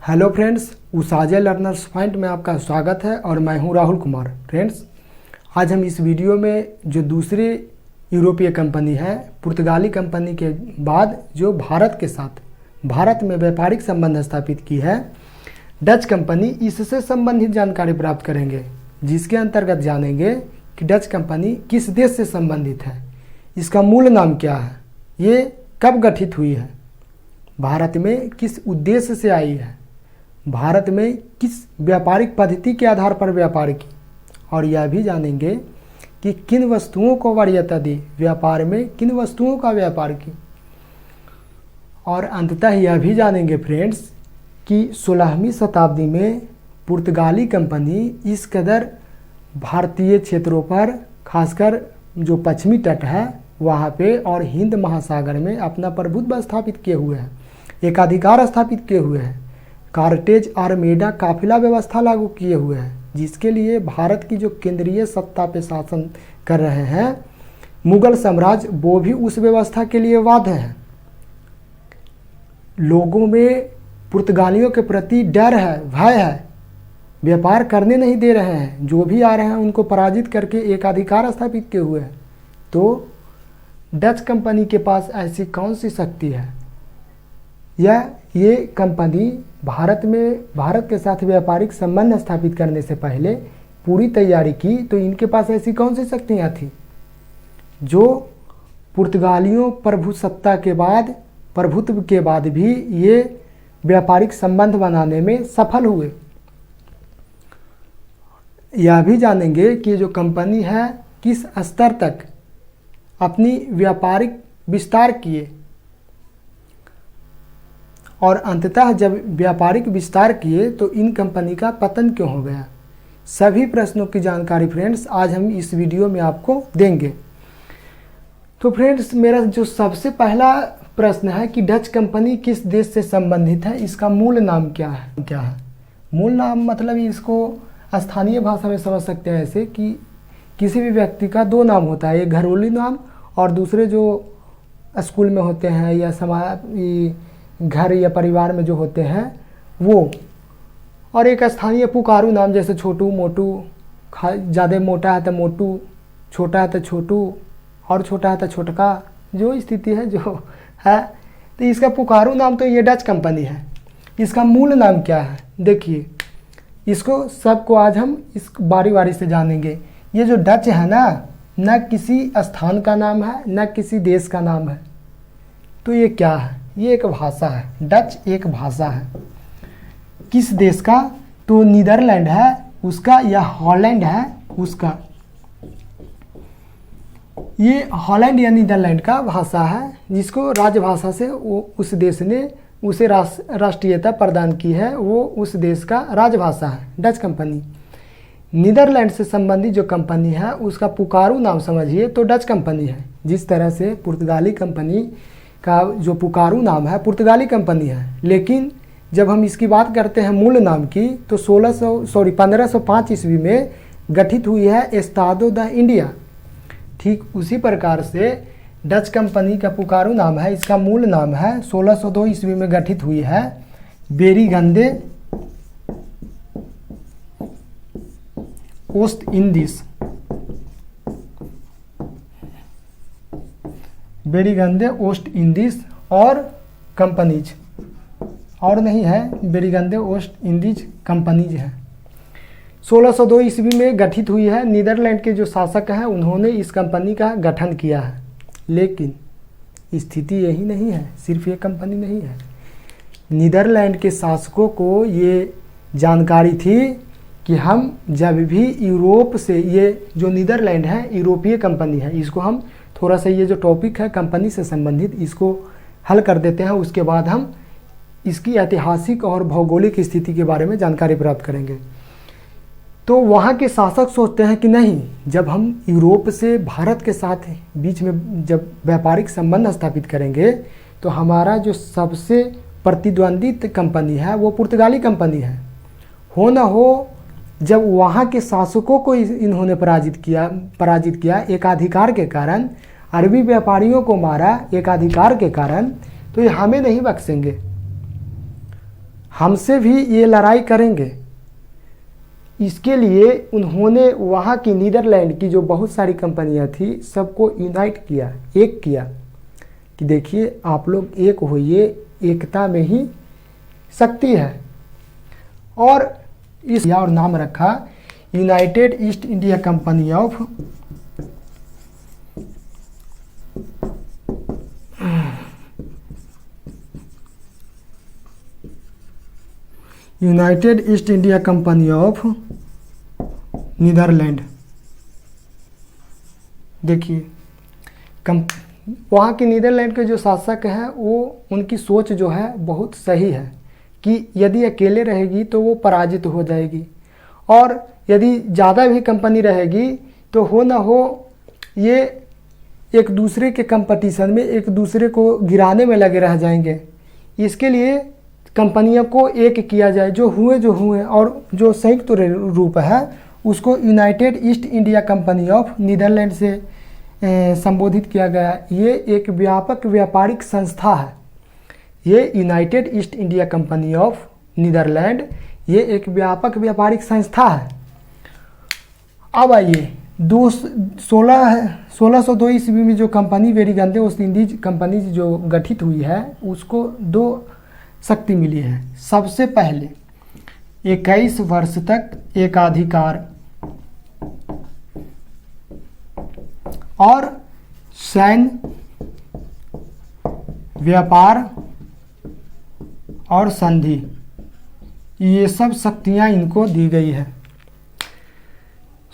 Hello friends, उसाजे learners point में आपका स्वागत है और मैं हूं राहुल कुमार। फ्रेंड्स, आज हम इस वीडियो में जो दूसरी यूरोपीय कंपनी है, पुर्तगाली कंपनी के बाद जो भारत के साथ भारत में व्यापारिक संबंध स्थापित की है, डच कंपनी, इससे संबंधित जानकारी प्राप्त करेंगे, जिसके अंतर्गत जानेंगे कि डच कंपनी किस देश से संबंधित है, इसका मूल नाम क्या है, ये कब गठित हुई है, भारत में किस उद्देश्य से आई है, भारत में किस व्यापारिक पद्धति के आधार पर व्यापार की, और यह भी जानेंगे कि किन वस्तुओं को वरीयता दी, व्यापार में किन वस्तुओं का व्यापार की। और अंततः यह भी जानेंगे फ्रेंड्स कि 16वीं शताब्दी में पुर्तगाली कंपनी इस कदर भारतीय क्षेत्रों पर, खासकर जो पश्चिमी तट है वहाँ पे और हिंद महासागर में अपना प्रभुत्व स्थापित किए हुए हैं, एकाधिकार स्थापित किए हुए हैं, कार्टेज आर्मेडा काफिला व्यवस्था लागू किए हुए हैं, जिसके लिए भारत की जो केंद्रीय सत्ता पे शासन कर रहे हैं मुगल साम्राज्य, वो भी उस व्यवस्था के लिए बाध्य है। लोगों में पुर्तगालियों के प्रति डर है, भय है, व्यापार करने नहीं दे रहे हैं, जो भी आ रहे हैं उनको पराजित करके एकाधिकार स्थापित किए हुए हैं। तो डच कंपनी के पास ऐसी कौन सी शक्ति है, ये कंपनी भारत के साथ व्यापारिक संबंध स्थापित करने से पहले पूरी तैयारी की, तो इनके पास ऐसी कौन सी शक्तियाँ थी जो पुर्तगालियों प्रभुत्व के बाद भी ये व्यापारिक संबंध बनाने में सफल हुए। यह भी जानेंगे कि जो कंपनी है किस स्तर तक अपनी व्यापारिक विस्तार किए, और अंततः जब व्यापारिक विस्तार किए तो इन कंपनी का पतन क्यों हो गया। सभी प्रश्नों की जानकारी फ्रेंड्स आज हम इस वीडियो में आपको देंगे। तो फ्रेंड्स, मेरा जो सबसे पहला प्रश्न है कि डच कंपनी किस देश से संबंधित है, इसका मूल नाम क्या है। मूल नाम मतलब इसको स्थानीय भाषा में समझ सकते हैं ऐसे कि किसी भी व्यक्ति का दो नाम होता है, एक घरेलू नाम और दूसरे जो स्कूल में होते हैं या समाज घर या परिवार में जो होते हैं वो, और एक स्थानीय पुकारू नाम, जैसे छोटू मोटू, ज़्यादा मोटा है तो मोटू, छोटा है तो छोटू, और छोटा है तो छोटका, जो स्थिति है जो है। तो इसका पुकारू नाम तो ये डच कंपनी है। इसका मूल नाम क्या है, देखिए, इसको सबको आज हम इस बारी बारी से जानेंगे। ये जो डच है ना, न किसी स्थान का नाम है न किसी देश का नाम है, तो ये क्या है, ये एक भाषा है। डच एक भाषा है। किस देश का, तो नीदरलैंड है उसका या हॉलैंड है उसका। ये हॉलैंड या नीदरलैंड का भाषा है, जिसको राजभाषा से उस देश ने उसे राष्ट्रीयता प्रदान की है, वो उस देश का राजभाषा है डच कंपनी। नीदरलैंड से संबंधित जो कंपनी है उसका पुकारू नाम समझिए तो डच कंपनी है। जिस तरह से पुर्तगाली कंपनी का जो पुकारू नाम है पुर्तगाली कंपनी है, लेकिन जब हम इसकी बात करते हैं मूल नाम की तो 1505 ईस्वी में गठित हुई है एस्तादो द इंडिया। ठीक उसी प्रकार से डच कंपनी का पुकारू नाम है, इसका मूल नाम है 1602 ईस्वी में गठित हुई है बेरीगंदे ओस्ट इंडीज। बेरीगंदे ओस्ट इंडीज और कंपनीज, और नहीं है, बेरीगंदे ओस्ट इंडीज कंपनीज है। 1602 ईस्वी में गठित हुई है। नीदरलैंड के जो शासक हैं उन्होंने इस कंपनी का गठन किया है, लेकिन स्थिति यही नहीं है, सिर्फ ये कंपनी नहीं है। नीदरलैंड के शासकों को ये जानकारी थी कि हम जब भी यूरोप से, ये जो नीदरलैंड है यूरोपीय कंपनी है, इसको हम थोड़ा सा ये जो टॉपिक है कंपनी से संबंधित इसको हल कर देते हैं, उसके बाद हम इसकी ऐतिहासिक और भौगोलिक स्थिति के बारे में जानकारी प्राप्त करेंगे। तो वहाँ के शासक सोचते हैं कि नहीं, जब हम यूरोप से भारत के साथ बीच में जब व्यापारिक संबंध स्थापित करेंगे तो हमारा जो सबसे प्रतिद्वंदित कंपनी है वो पुर्तगाली कंपनी है। हो ना हो, जब वहाँ के शासकों को इन्होंने पराजित किया एकाधिकार के कारण, अरबी व्यापारियों को मारा एकाधिकार के कारण, तो ये हमें नहीं बख्शेंगे। हमसे भी ये लड़ाई करेंगे। इसके लिए उन्होंने वहाँ की नीदरलैंड की जो बहुत सारी कंपनियाँ थी सबको यूनाइट किया, एक किया कि देखिए आप लोग एक होइए, एकता में ही शक्ति है। और इस और नाम रखा United East India Company of United East India Company of Netherland. देखिए वहाँ के नीदरलैंड के जो शासक हैं वो उनकी सोच जो है बहुत सही है कि यदि अकेले रहेगी तो वो पराजित हो जाएगी, और यदि ज़्यादा भी कंपनी रहेगी तो हो ना हो ये एक दूसरे के कंपटीशन में एक दूसरे को गिराने में लगे रह जाएंगे। इसके लिए कंपनियों को एक किया जाए, जो हुए और जो संयुक्त रूप है उसको United East India Company of Netherland से संबोधित किया गया। ये एक व्यापक व्यापारिक संस्था है। ये United East India Company of Netherland ये एक व्यापक व्यापारिक संस्था है। अब आइए 1602 ईस्वी में जो कंपनी वेरिगंदे ओस्ट इंडीज कंपनी जो गठित हुई है उसको दो शक्ति मिली है। सबसे पहले 21 वर्ष तक एकाधिकार और सैन्य, व्यापार और संधि, ये सब शक्तियां इनको दी गई है।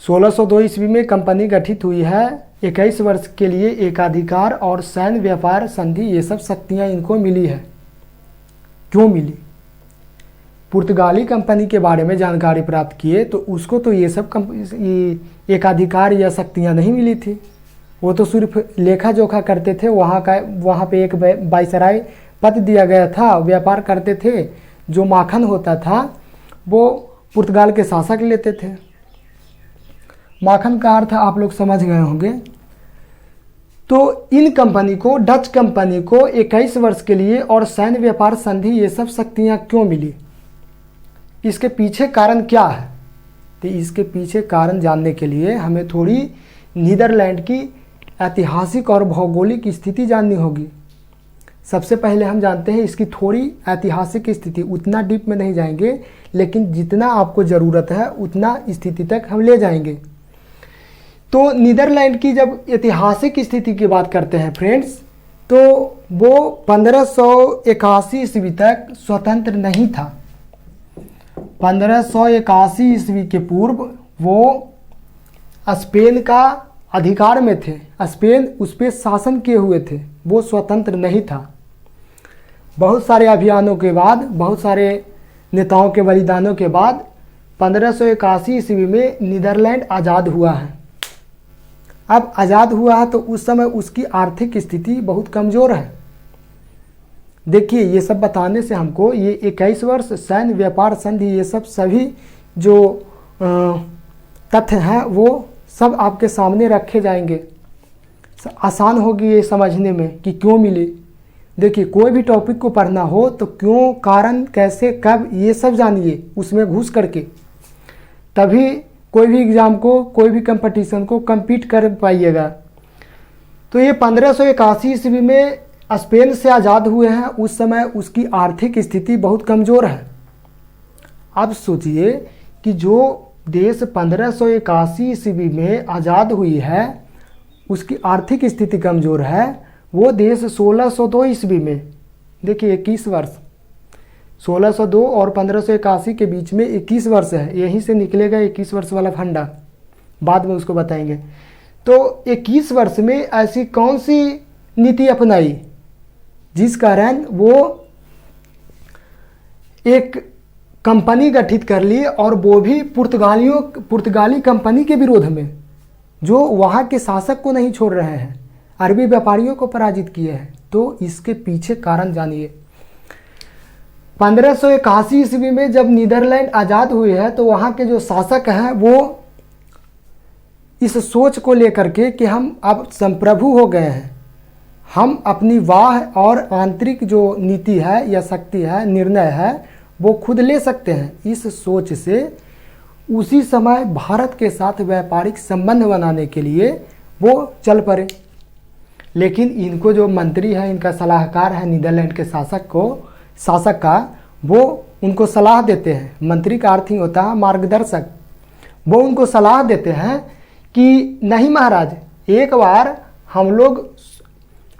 1602 ईस्वी में कंपनी गठित हुई है। 21 वर्ष के लिए एकाधिकार और सैन्य, व्यापार, संधि, ये सब शक्तियां इनको मिली है। क्यों मिली? पुर्तगाली कंपनी के बारे में जानकारी प्राप्त किए तो उसको तो ये सब एकाधिकार या शक्तियां नहीं मिली थी। वो तो सिर्फ लेखा जोखा करते थे। वहाँ पे एक वायसराय पद दिया गया था, व्यापार करते थे। जो माखन होता था वो पुर्तगाल के शासक लेते थे। माखन का अर्थ आप लोग समझ गए होंगे। तो इन कंपनी को, डच कंपनी को 21 वर्ष के लिए और सैन्य, व्यापार, संधि, ये सब शक्तियाँ क्यों मिली? इसके पीछे कारण क्या है? तो इसके पीछे कारण जानने के लिए हमें थोड़ी नीदरलैंड की ऐतिहासिक और भौगोलिक स्थिति जाननी होगी। सबसे पहले हम जानते हैं इसकी थोड़ी ऐतिहासिक स्थिति। उतना डीप में नहीं जाएंगे, लेकिन जितना आपको ज़रूरत है उतना स्थिति तक हम ले जाएंगे। तो नीदरलैंड की जब ऐतिहासिक स्थिति की बात करते हैं फ्रेंड्स, तो वो 1581 ईस्वी तक स्वतंत्र नहीं था। 1581 ईस्वी के पूर्व वो स्पेन का अधिकार में थे। स्पेन उस पर शासन किए हुए थे, वो स्वतंत्र नहीं था। बहुत सारे अभियानों के बाद, बहुत सारे नेताओं के बलिदानों के बाद 1581 ईस्वी में नीदरलैंड आज़ाद हुआ है। अब आज़ाद हुआ है तो उस समय उसकी आर्थिक स्थिति बहुत कमज़ोर है। देखिए ये सब बताने से हमको ये 21 वर्ष सैन्य, व्यापार, संधि, ये सब सभी जो तथ्य हैं वो सब आपके सामने रखे जाएंगे। आसान होगी ये समझने में कि क्यों मिली। देखिए कोई भी टॉपिक को पढ़ना हो तो क्यों, कारण, कैसे, कब, ये सब जानिए उसमें घुस करके, तभी कोई भी एग्ज़ाम को, कोई भी कंपटीशन को कम्पीट कर पाइएगा। तो ये 1581 ईस्वी में स्पेन से आज़ाद हुए हैं। उस समय उसकी आर्थिक स्थिति बहुत कमज़ोर है। अब सोचिए कि जो देश 1581 ईस्वी में आज़ाद हुई है उसकी आर्थिक स्थिति कमज़ोर है। वो देश 1602 ईस्वी में, देखिए 21 वर्ष, 1602 और 1581 के बीच में 21 वर्ष है। यहीं से निकलेगा 21 वर्ष वाला फंडा, बाद में उसको बताएंगे। तो 21 वर्ष में ऐसी कौन सी नीति अपनाई जिस कारण वो एक कंपनी गठित कर ली, और वो भी पुर्तगाली कंपनी के विरोध में, जो वहाँ के शासक को नहीं छोड़ रहे हैं, अरबी व्यापारियों को पराजित किए हैं। तो इसके पीछे कारण जानिए। 1581 ईस्वी में जब नीदरलैंड आज़ाद हुए हैं तो वहाँ के जो शासक हैं वो इस सोच को लेकर के कि हम अब संप्रभु हो गए हैं, हम अपनी वाह और आंतरिक जो नीति है या शक्ति है, निर्णय है, वो खुद ले सकते हैं। इस सोच से उसी समय भारत के साथ व्यापारिक संबंध बनाने के लिए वो चल पड़े। लेकिन इनको जो मंत्री है, इनका सलाहकार है नीदरलैंड के शासक का, वो उनको सलाह देते हैं। मंत्री का अर्थ ही होता है मार्गदर्शक। वो उनको सलाह देते हैं कि नहीं महाराज, एक बार हम लोग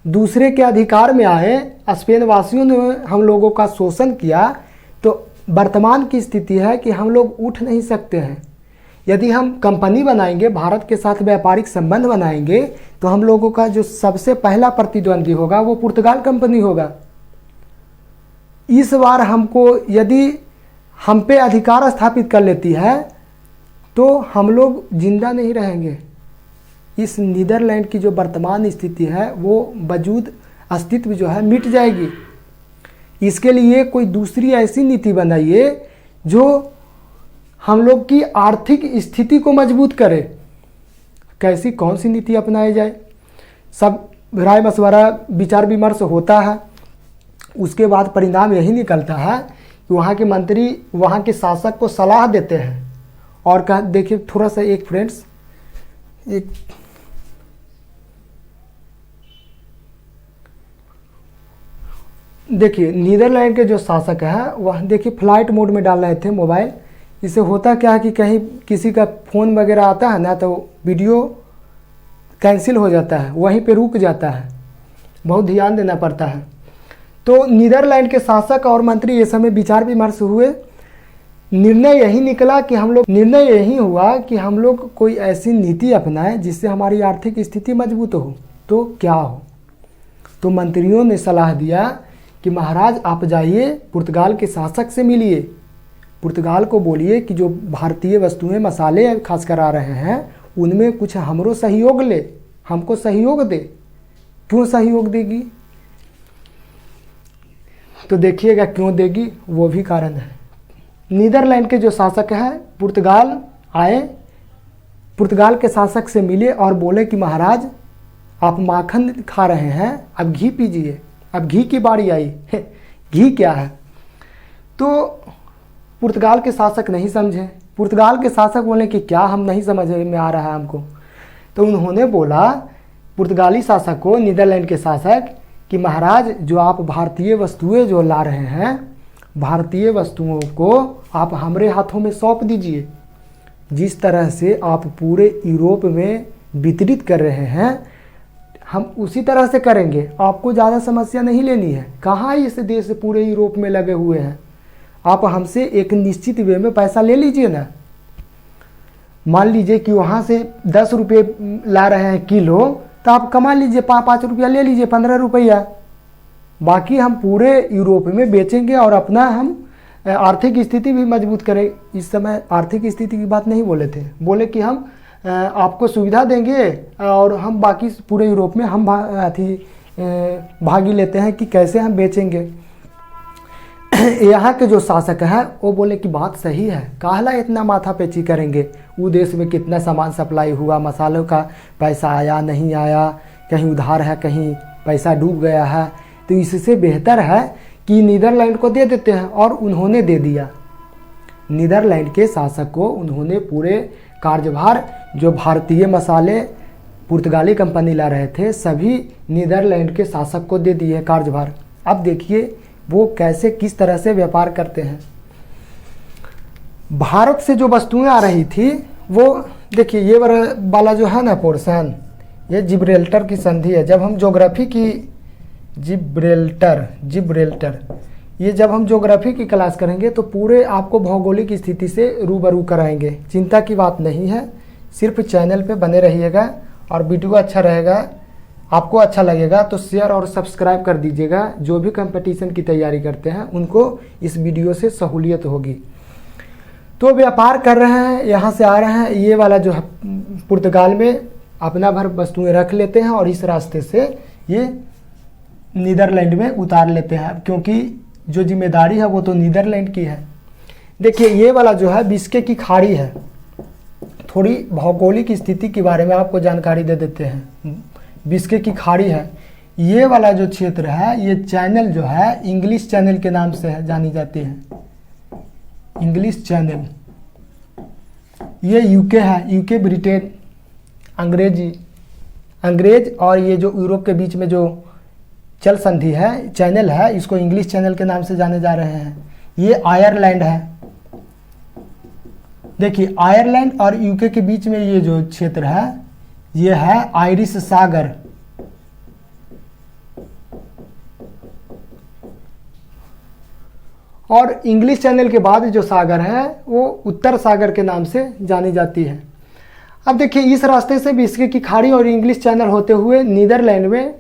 दूसरे के अधिकार में आए, स्पेन वासियों ने हम लोगों का शोषण किया, तो वर्तमान की स्थिति है कि हम लोग उठ नहीं सकते हैं। यदि हम कंपनी बनाएंगे, भारत के साथ व्यापारिक संबंध बनाएंगे, तो हम लोगों का जो सबसे पहला प्रतिद्वंदी होगा वो पुर्तगाल कंपनी होगा। इस बार हमको यदि हम पे अधिकार स्थापित कर लेती है तो हम लोग जिंदा नहीं रहेंगे। इस नीदरलैंड की जो वर्तमान स्थिति है वो वजूद अस्तित्व जो है मिट जाएगी। इसके लिए कोई दूसरी ऐसी नीति बनाइए जो हम लोग की आर्थिक स्थिति को मजबूत करे। कैसी कौन सी नीति अपनाई जाए, सब राय मशवरा विचार विमर्श होता है। उसके बाद परिणाम यही निकलता है कि वहाँ के मंत्री वहाँ के शासक को सलाह देते हैं और कहा, देखिए थोड़ा सा एक फ्रेंड्स एक देखिए नीदरलैंड के जो शासक है वह देखिए फ्लाइट मोड में डाल रहे थे मोबाइल। इससे होता क्या है कि कहीं किसी का फ़ोन वगैरह आता है ना तो वीडियो कैंसिल हो जाता है, वहीं पे रुक जाता है, बहुत ध्यान देना पड़ता है। तो नीदरलैंड के शासक और मंत्री ये समय विचार विमर्श हुए। निर्णय यही हुआ कि हम लोग कोई ऐसी नीति अपनाएं जिससे हमारी आर्थिक स्थिति मजबूत हो। तो क्या हो, तो मंत्रियों ने सलाह दिया कि महाराज आप जाइए पुर्तगाल के शासक से मिलिए, पुर्तगाल को बोलिए कि जो भारतीय वस्तुएं मसाले खासकर आ रहे हैं उनमें कुछ हमरो सहयोग ले, हमको सहयोग दे। क्यों सहयोग देगी, तो देखिएगा क्यों देगी, वो भी कारण है। नीदरलैंड के जो शासक हैं पुर्तगाल आए, पुर्तगाल के शासक से मिले और बोले कि महाराज आप माखन खा रहे हैं, अब घी पीजिए, अब घी की बारी आई। घी क्या है, तो पुर्तगाल के शासक नहीं समझे। पुर्तगाल के शासक बोले कि क्या, हम नहीं समझ में आ रहा है हमको। तो उन्होंने बोला पुर्तगाली शासक को, नीदरलैंड के शासक, कि महाराज जो आप भारतीय वस्तुएं जो ला रहे हैं, भारतीय वस्तुओं को आप हमारे हाथों में सौंप दीजिए। जिस तरह से आप पूरे यूरोप में वितरित कर रहे हैं हम उसी तरह से करेंगे, आपको ज़्यादा समस्या नहीं लेनी है। कहाँ इस देश पूरे यूरोप में लगे हुए हैं, आप हमसे एक निश्चित वे में पैसा ले लीजिए ना। मान लीजिए कि वहाँ से 10 रुपये ला रहे हैं किलो, तो आप कमा लीजिए 5 रुपया ले लीजिए, 15 रुपया। बाकी हम पूरे यूरोप में बेचेंगे और अपना हम आर्थिक स्थिति भी मजबूत करें। इस समय आर्थिक स्थिति की बात नहीं बोले थे, बोले कि हम आपको सुविधा देंगे और हम बाकी पूरे यूरोप में हम भागी लेते हैं कि कैसे हम बेचेंगे। यहाँ के जो शासक हैं वो बोले कि बात सही है, काहला इतना माथा पेची करेंगे, वो देश में कितना सामान सप्लाई हुआ, मसालों का पैसा आया नहीं आया, कहीं उधार है कहीं पैसा डूब गया है, तो इससे बेहतर है कि नीदरलैंड को दे देते हैं। और उन्होंने दे दिया। नीदरलैंड के शासक को उन्होंने पूरे कार्यभार, जो भारतीय मसाले पुर्तगाली कंपनी ला रहे थे, सभी नीदरलैंड के शासक को दे दिए कार्यभार। अब देखिए वो कैसे किस तरह से व्यापार करते हैं। भारत से जो वस्तुएं आ रही थी वो देखिए ये वाला जो है ना पोर्शन, ये जिब्राल्टर की संधि है। जब हम ज्योग्राफी की जिब्राल्टर ये जब हम ज्योग्राफी की क्लास करेंगे तो पूरे आपको भौगोलिक स्थिति से रूबरू कराएंगे। चिंता की बात नहीं है, सिर्फ चैनल पे बने रहिएगा और वीडियो अच्छा रहेगा, आपको अच्छा लगेगा तो शेयर और सब्सक्राइब कर दीजिएगा। जो भी कंपटीशन की तैयारी करते हैं उनको इस वीडियो से सहूलियत होगी। तो व्यापार कर रहे हैं, यहाँ से आ रहे हैं, ये वाला जो पुर्तगाल में अपना भर वस्तुएं रख लेते हैं और इस रास्ते से ये नीदरलैंड में उतार लेते हैं, क्योंकि जो जिम्मेदारी है वो तो नीदरलैंड की है। देखिए ये वाला जो है बिस्के की खाड़ी है। थोड़ी भौगोलिक स्थिति के बारे में आपको जानकारी दे देते हैं। बिस्के की खाड़ी है, ये वाला जो क्षेत्र है, ये चैनल जो है इंग्लिश चैनल के नाम से जानी जाती है। इंग्लिश चैनल, ये यूके है, यूके ब्रिटेन, अंग्रेज और ये जो यूरोप के बीच में जो जल संधि है, चैनल है, इसको इंग्लिश चैनल के नाम से जाने जा रहे हैं। ये आयरलैंड है, देखिए आयरलैंड और यूके के बीच में ये जो क्षेत्र है ये है आयरिश सागर। और इंग्लिश चैनल के बाद जो सागर है वो उत्तर सागर के नाम से जानी जाती है। अब देखिए इस रास्ते से बिस्के की खाड़ी और इंग्लिश चैनल होते हुए नीदरलैंड में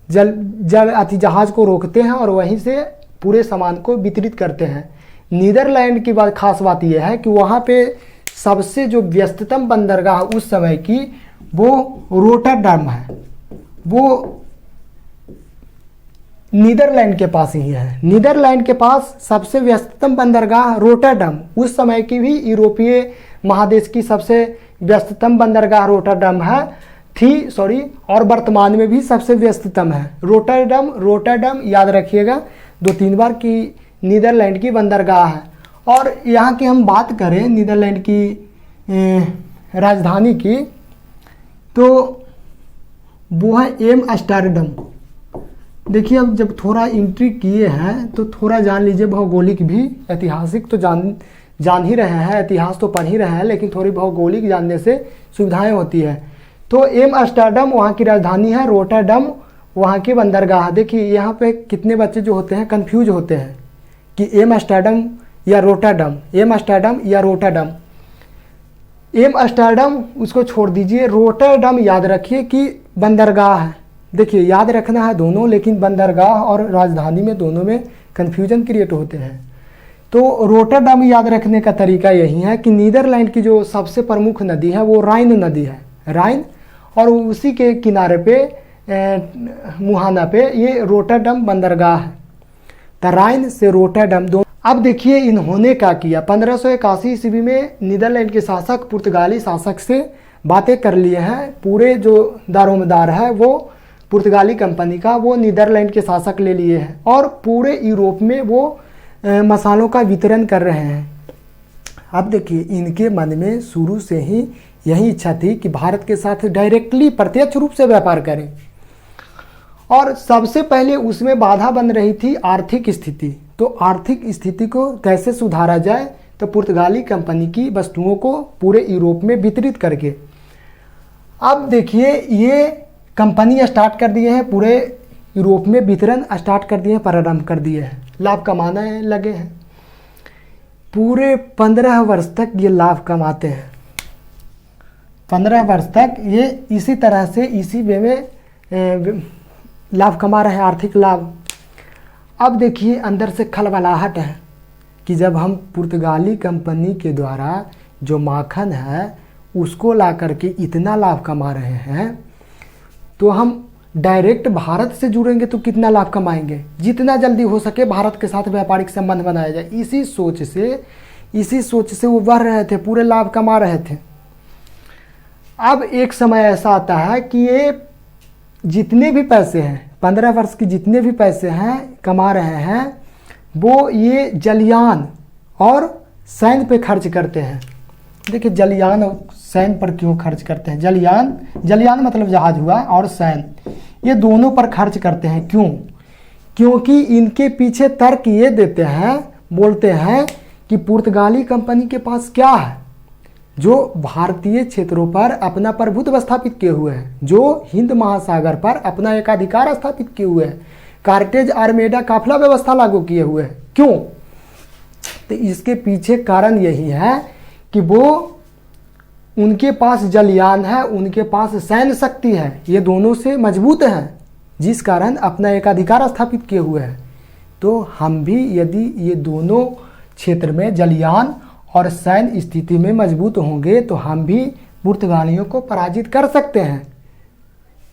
जहाज को रोकते हैं और वहीं से पूरे सामान को वितरित करते हैं। नीदरलैंड की खास बात यह है कि वहाँ पे सबसे जो व्यस्ततम बंदरगाह उस समय की वो रोटरडम है, वो नीदरलैंड के पास ही है। नीदरलैंड के पास सबसे व्यस्ततम बंदरगाह रोटरडम, उस समय की भी यूरोपीय महादेश की सबसे व्यस्ततम बंदरगाह रोटरडम थी और वर्तमान में भी सबसे व्यस्ततम है रोटरडम याद रखिएगा 2-3 बार की नीदरलैंड की बंदरगाह है। और यहाँ की हम बात करें नीदरलैंड की राजधानी की, तो वो है एम्स्टर्डम। देखिए अब जब थोड़ा एंट्री किए हैं तो थोड़ा जान लीजिए भौगोलिक भी, ऐतिहासिक तो जान ही रहे हैं, इतिहास तो पढ़ ही रहे हैं, लेकिन थोड़ी भौगोलिक जानने से सुविधाएं होती है। तो एम्स्टर्डम वहाँ की राजधानी है, रोटरडम वहाँ की बंदरगाह। देखिए यहाँ पे कितने बच्चे जो होते हैं कंफ्यूज होते हैं कि एम्स्टर्डम या रोटरडम, एम्स्टर्डम या रोटरडम। एम्स्टर्डम उसको छोड़ दीजिए, रोटरडम याद रखिए कि बंदरगाह है। देखिए याद रखना है दोनों, लेकिन बंदरगाह और राजधानी में दोनों में कन्फ्यूजन क्रिएट होते हैं। तो रोटरडम याद रखने का तरीका यही है कि नीदरलैंड की जो सबसे प्रमुख नदी है वो राइन नदी है, राइन, और उसी के किनारे पे मुहाना पे ये रोटरडम बंदरगाह है। तो राइन से रोटरडम दो। अब देखिए इन्होंने क्या किया, 1581 ईस्वी में नीदरलैंड के शासक पुर्तगाली शासक से बातें कर लिए हैं। पूरे जो दारोमदार है वो पुर्तगाली कंपनी का, वो नीदरलैंड के शासक ले लिए हैं और पूरे यूरोप में वो मसालों का वितरण कर रहे हैं। अब देखिए इनके मन में शुरू से ही यही इच्छा थी कि भारत के साथ डायरेक्टली प्रत्यक्ष रूप से व्यापार करें, और सबसे पहले उसमें बाधा बन रही थी आर्थिक स्थिति। तो आर्थिक स्थिति को कैसे सुधारा जाए, तो पुर्तगाली कंपनी की वस्तुओं को पूरे यूरोप में वितरित करके। अब देखिए ये कंपनी स्टार्ट कर दिए हैं, पूरे यूरोप में वितरण स्टार्ट कर दिए हैं, प्रारंभ कर दिए हैं, लाभ कमाने लगे हैं। पूरे 15 वर्ष तक ये लाभ कमाते हैं, 15 वर्ष तक ये इसी तरह से इसी वे में लाभ कमा रहे हैं, आर्थिक लाभ। अब देखिए अंदर से खलबलाहट है कि जब हम पुर्तगाली कंपनी के द्वारा जो माखन है उसको ला करके इतना लाभ कमा रहे हैं, तो हम डायरेक्ट भारत से जुड़ेंगे तो कितना लाभ कमाएंगे, जितना जल्दी हो सके भारत के साथ व्यापारिक संबंध बनाया जाए। इसी सोच से वो बढ़ रहे थे, पूरे लाभ कमा रहे थे। अब एक समय ऐसा आता है कि ये जितने भी पैसे हैं, 15 वर्ष की जितने भी पैसे हैं कमा रहे हैं, वो ये जलयान और सैन्य पे खर्च करते हैं। देखिए जलयान और सैन्य पर क्यों खर्च करते हैं, जलयान मतलब जहाज हुआ, और सैन्य ये दोनों पर खर्च करते हैं। क्यों? क्योंकि इनके पीछे तर्क ये देते हैं, बोलते हैं कि पुर्तगाली कंपनी के पास क्या है, जो भारतीय क्षेत्रों पर अपना प्रभुत्व स्थापित किए हुए हैं, जो हिंद महासागर पर अपना एकाधिकार स्थापित किए हुए हैं, कार्टेज आर्मेडा काफिला व्यवस्था लागू किए हुए हैं। क्यों? तो इसके पीछे कारण यही है कि वो उनके पास जलयान है, उनके पास सैन्य शक्ति है, ये दोनों से मजबूत हैं, जिस कारण अपना एकाधिकार स्थापित किए हुए हैं। तो हम भी यदि ये दोनों क्षेत्र में जलयान और सैन्य स्थिति में मजबूत होंगे तो हम भी पुर्तगालियों को पराजित कर सकते हैं।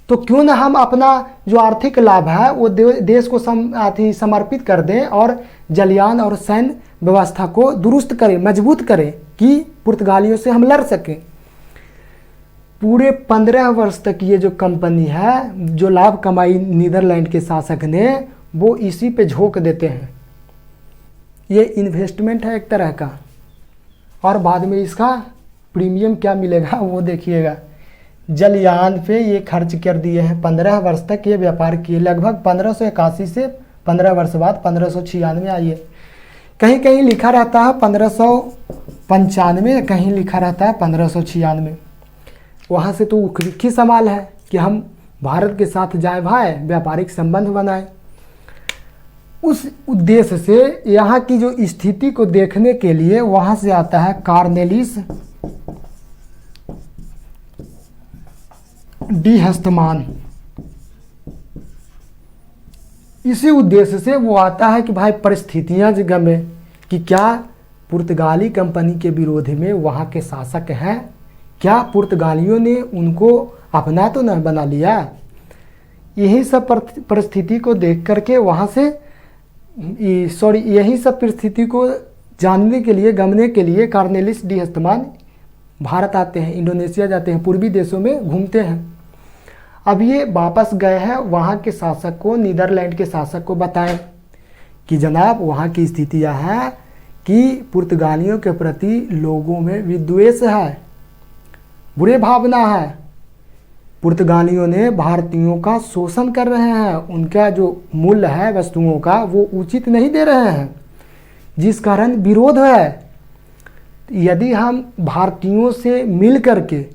तो क्यों ना हम अपना जो आर्थिक लाभ है वो देश को समर्पित कर दें और जलयान और सैन्य व्यवस्था को दुरुस्त करें, मजबूत करें कि पुर्तगालियों से हम लड़ सकें। पूरे 15 वर्ष तक ये जो कंपनी है, जो लाभ कमाई नीदरलैंड के शासक ने, वो इसी पे झोंक देते हैं, ये इन्वेस्टमेंट है एक तरह का, और बाद में इसका प्रीमियम क्या मिलेगा वो देखिएगा। जलयान पे ये खर्च कर दिए हैं, 15 वर्ष तक ये व्यापार किए, लगभग 1581 से 15 वर्ष बाद 1596 आई है। कहीं कहीं लिखा रहता है 1595, कहीं लिखा रहता है 1596। वहाँ से तो उखी सवाल है कि हम भारत के साथ जाए भाई, व्यापारिक संबंध बनाए। उस उद्देश्य से यहाँ की जो स्थिति को देखने के लिए वहाँ से आता है कॉर्नेलिस डी हस्तमान। इसी उद्देश्य से वो आता है कि भाई परिस्थितियां जगह में कि क्या पुर्तगाली कंपनी के विरोध में वहाँ के शासक हैं, क्या पुर्तगालियों ने उनको अपना तो नहीं बना लिया। यही सब परिस्थिति को देख करके वहाँ से यही सब परिस्थिति को जानने के लिए, गमने के लिए कॉर्नेलिस डी हस्तमान भारत आते हैं, इंडोनेशिया जाते हैं, पूर्वी देशों में घूमते हैं। अब ये वापस गए हैं, वहाँ के शासक को, नीदरलैंड के शासक को बताएं कि जनाब वहाँ की स्थितियाँ हैं कि पुर्तगालियों के प्रति लोगों में विद्वेष है, बुरे भावना है। पुर्तगालियों ने भारतीयों का शोषण कर रहे हैं, उनका जो मूल्य है वस्तुओं का वो उचित नहीं दे रहे हैं, जिस कारण विरोध है। यदि हम भारतीयों से मिल करके,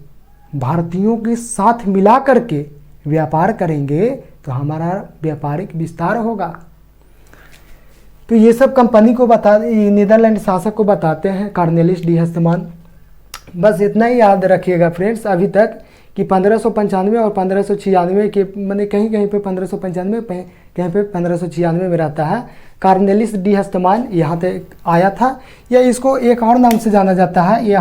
भारतीयों के साथ मिला करके व्यापार करेंगे तो हमारा व्यापारिक विस्तार होगा। तो ये सब कंपनी को नीदरलैंड शासक को बताते हैं कॉर्नेलिस डी हस्तमान। बस इतना ही याद रखिएगा फ्रेंड्स अभी तक कि 1595 और 1596 के, मैंने कहीं कहीं पे 1595, कहीं पे 1596 में रहता है। कॉर्नेलिस डी हस्तमान यहाँ तक आया था, या इसको एक और नाम से जाना जाता है, यह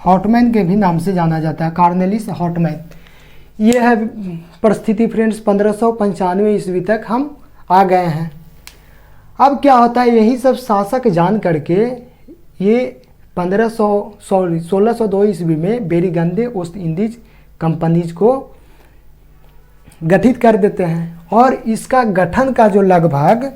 हॉटमैन के भी नाम से जाना जाता है, कॉर्नेलिस हॉटमैन। ये है परिस्थिति फ्रेंड्स, 1595 ईस्वी तक हम आ गए हैं। अब क्या होता है, यही सब शासक जान करके ये 1602 ईस्वी में बेरीगंदे ओस्ट इंडीज कंपनीज को गठित कर देते हैं। और इसका गठन का जो लगभग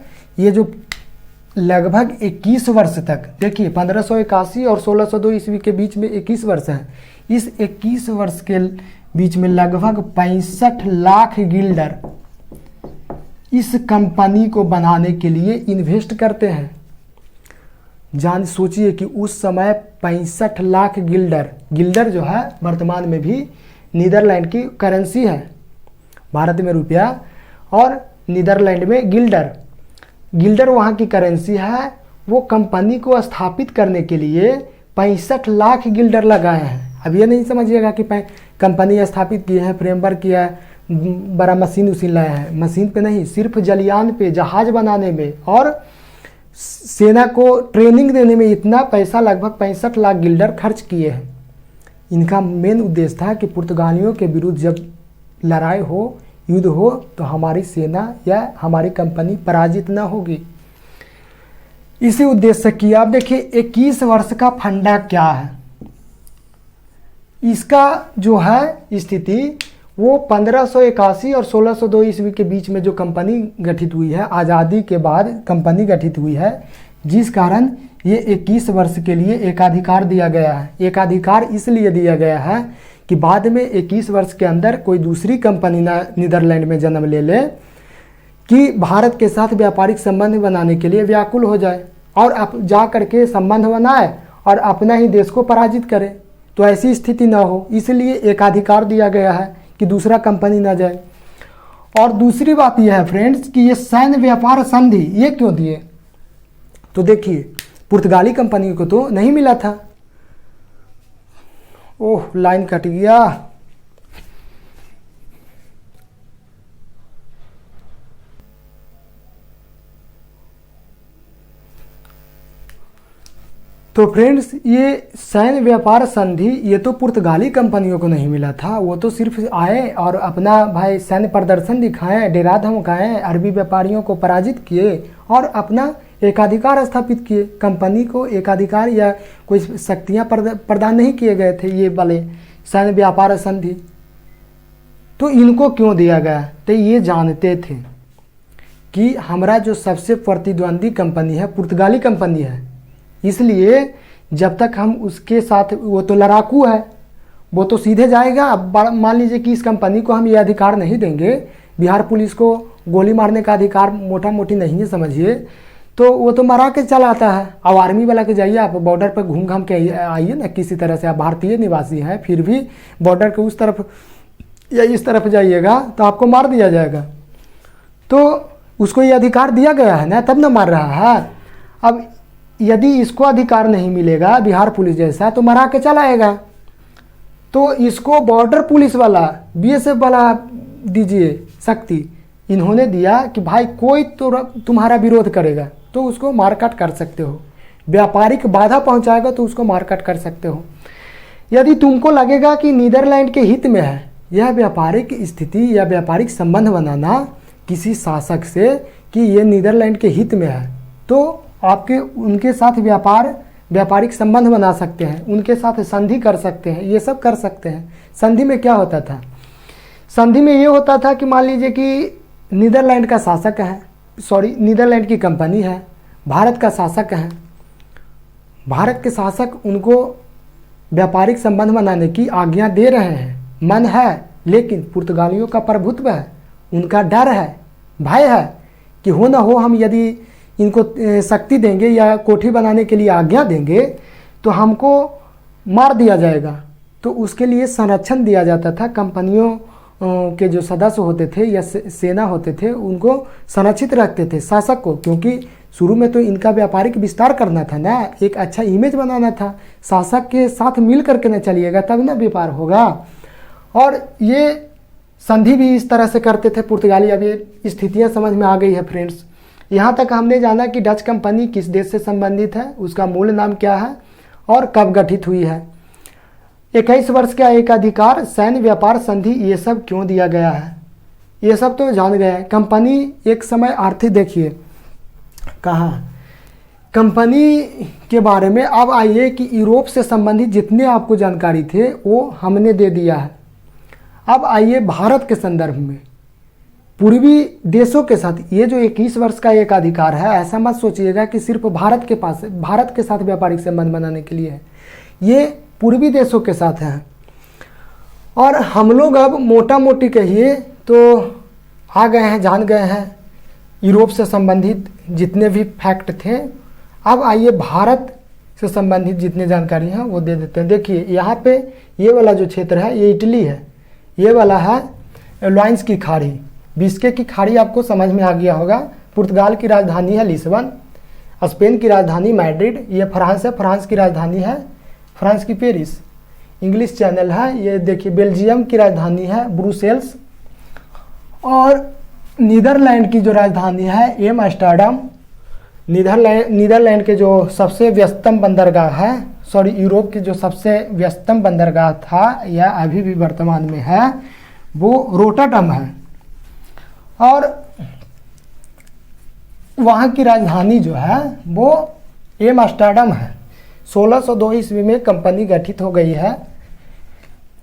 21 वर्ष तक, देखिए 1581 और 1602 ईस्वी के बीच में 21 वर्ष है। इस 21 वर्ष के बीच में लगभग 65 लाख गिल्डर इस कंपनी को बनाने के लिए इन्वेस्ट करते हैं। जान सोचिए कि उस समय 65 लाख गिल्डर जो है वर्तमान में भी नीदरलैंड की करेंसी है, भारत में रुपया और नीदरलैंड में गिल्डर वहाँ की करेंसी है। वो कंपनी को स्थापित करने के लिए 65 लाख गिल्डर लगाए हैं। अब ये नहीं समझिएगा कि कंपनी स्थापित की है, फ्रेमवर्क किया है, बड़ा मशीन लाया है। मशीन पे नहीं, सिर्फ जलयान पे, जहाज बनाने में और सेना को ट्रेनिंग देने में इतना पैसा, लगभग 65 लाख गिल्डर खर्च किए हैं। इनका मेन उद्देश्य था कि पुर्तगालियों के विरुद्ध जब लड़ाई हो, युद्ध हो, तो हमारी सेना या हमारी कंपनी पराजित न होगी। इसी उद्देश्य से किया। अब देखिए 21 वर्ष का फंडा क्या है, इसका जो है स्थिति वो 1581 और 1602 ईस्वी के बीच में जो कंपनी गठित हुई है, आज़ादी के बाद कंपनी गठित हुई है, जिस कारण ये 21 वर्ष के लिए एकाधिकार दिया गया है। एकाधिकार इसलिए दिया गया है कि बाद में 21 वर्ष के अंदर कोई दूसरी कंपनी ना नीदरलैंड में जन्म ले ले कि भारत के साथ व्यापारिक संबंध बनाने के लिए व्याकुल हो जाए और जा करके संबंध बनाए और अपना ही देश को पराजित करे। तो ऐसी स्थिति ना हो, इसलिए एकाधिकार दिया गया है कि दूसरा कंपनी ना जाए। और दूसरी बात यह है फ्रेंड्स कि ये सैन्य व्यापार संधि ये क्यों दिए, तो देखिए पुर्तगाली कंपनी को तो नहीं मिला था। ओह, लाइन कट गया। तो फ्रेंड्स ये सैन्य व्यापार संधि ये तो पुर्तगाली कंपनियों को नहीं मिला था, वो तो सिर्फ आए और अपना भाई सैन्य प्रदर्शन दिखाएं, डेरा धमकाएं, अरबी व्यापारियों को पराजित किए और अपना एकाधिकार स्थापित किए। कंपनी को एकाधिकार या कोई शक्तियां प्रदान नहीं किए गए थे ये वाले सैन्य व्यापार संधि। तो इनको क्यों दिया गया, तो ये जानते थे कि हमारा जो सबसे प्रतिद्वंदी कंपनी है पुर्तगाली कंपनी है, इसलिए जब तक हम उसके साथ, वो तो लड़ाकू है, वो तो सीधे जाएगा। अब मान लीजिए कि इस कंपनी को हम ये अधिकार नहीं देंगे, बिहार पुलिस को गोली मारने का अधिकार मोटा मोटी नहीं है समझिए, तो वो तो मरा के चला आता है। अब आर्मी वाला के जाइए, आप बॉर्डर पर घूम घाम के आइए ना, किसी तरह से आप भारतीय निवासी हैं फिर भी बॉर्डर के उस तरफ या इस तरफ जाइएगा तो आपको मार दिया जाएगा। तो उसको ये अधिकार दिया गया है ना, तब ना मार रहा है। अब यदि इसको अधिकार नहीं मिलेगा बिहार पुलिस जैसा, तो मरा के चला आएगा। तो इसको बॉर्डर पुलिस वाला, बीएसएफ वाला दीजिए शक्ति, इन्होंने दिया कि भाई कोई तो तुम्हारा विरोध करेगा तो उसको मारकाट कर सकते हो, व्यापारिक बाधा पहुंचाएगा तो उसको मारकाट कर सकते हो। यदि तुमको लगेगा कि नीदरलैंड के हित में है यह व्यापारिक स्थिति या व्यापारिक संबंध बनाना किसी शासक से कि ये नीदरलैंड के हित में है, तो आपके उनके साथ व्यापारिक संबंध बना सकते हैं, उनके साथ संधि कर सकते हैं, ये सब कर सकते हैं। संधि में क्या होता था? संधि में ये होता था कि मान लीजिए कि नीदरलैंड का शासक है, नीदरलैंड की कंपनी है, भारत का शासक है, भारत के शासक उनको व्यापारिक संबंध बनाने की आज्ञा दे रहे हैं, मन है, लेकिन पुर्तगालियों का प्रभुत्व है, उनका डर है, भय है कि हो ना हो हम यदि इनको शक्ति देंगे या कोठी बनाने के लिए आज्ञा देंगे तो हमको मार दिया जाएगा। तो उसके लिए संरक्षण दिया जाता था, कंपनियों के जो सदस्य होते थे या सेना होते थे उनको संरक्षित रखते थे शासक को, क्योंकि शुरू में तो इनका व्यापारिक विस्तार करना था ना, एक अच्छा इमेज बनाना था। शासक के साथ मिल करके न चलिएगा तब ना व्यापार होगा। और ये संधि भी इस तरह से करते थे पुर्तगाली। अब ये स्थितियाँ समझ में आ गई है फ्रेंड्स। यहाँ तक हमने जाना कि डच कंपनी किस देश से संबंधित है, उसका मूल नाम क्या है और कब गठित हुई है। 21 वर्ष का एक अधिकार, सैन्य व्यापार संधि, ये सब क्यों दिया गया है, ये सब तो जान गए हैं। कंपनी एक समय आर्थिक, देखिए कहाँ कंपनी के बारे में। अब आइए कि यूरोप से संबंधित जितने आपको जानकारी थे वो हमने दे दिया है। अब आइए भारत के संदर्भ में, पूर्वी देशों के साथ ये जो 21 वर्ष का एक अधिकार है, ऐसा मत सोचिएगा कि सिर्फ भारत के पास, भारत के साथ व्यापारिक संबंध बनाने के लिए है, ये पूर्वी देशों के साथ है। और हम लोग अब मोटा मोटी कहिए तो आ गए हैं, जान गए हैं यूरोप से संबंधित जितने भी फैक्ट थे। अब आइए भारत से संबंधित जितने जानकारी हैं वो दे देते हैं। देखिए यहाँ पे ये वाला जो क्षेत्र है ये इटली है, ये वाला है एलोइंस की खाड़ी, बिस्के की खाड़ी आपको समझ में आ गया होगा। पुर्तगाल की राजधानी है लिस्बन, स्पेन की राजधानी मैड्रिड, ये फ्रांस है, फ्रांस की राजधानी है फ्रांस की पेरिस। इंग्लिश चैनल है, ये देखिए बेल्जियम की राजधानी है ब्रुसेल्स, और नीदरलैंड की जो राजधानी है एम्स्टर्डम। नीदरलैंड के जो सबसे व्यस्तम बंदरगाह है, यूरोप की जो सबसे व्यस्तम बंदरगाह था या अभी भी वर्तमान में है वो रोटरडम है, और वहाँ की राजधानी जो है वो एम्स्टर्डम है। 1602 ईस्वी में कंपनी गठित हो गई है।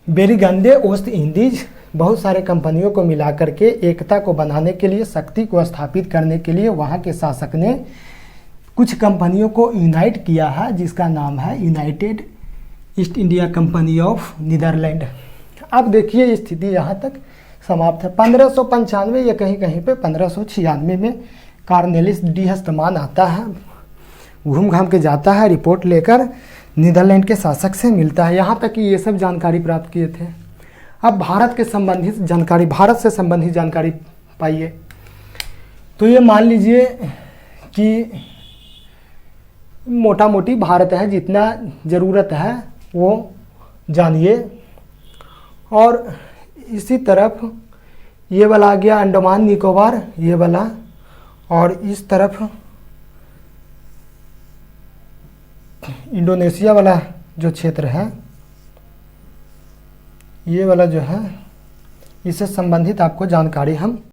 बेरीगंदे ओस्ट इंडीज, बहुत सारे कंपनियों को मिला करके एकता को बनाने के लिए, शक्ति को स्थापित करने के लिए वहाँ के शासक ने कुछ कंपनियों को यूनाइट किया है, जिसका नाम है United East India Company of Netherland. अब देखिए स्थिति यहाँ तक समाप्त है। 1595 या कहीं कहीं पे 1596 में कार्नेलिस डी हस्तमान आता है, घूम घाम के जाता है, रिपोर्ट लेकर नीदरलैंड के शासक से मिलता है। यहाँ तक कि ये सब जानकारी प्राप्त किए थे। अब भारत के संबंधित जानकारी, भारत से संबंधित जानकारी पाइए। तो ये मान लीजिए कि मोटा मोटी भारत है, जितना ज़रूरत है वो जानिए। और इसी तरफ ये वाला आ गया अंडमान निकोबार, ये वाला, और इस तरफ इंडोनेशिया वाला जो क्षेत्र है, ये वाला जो है, इससे संबंधित आपको जानकारी हम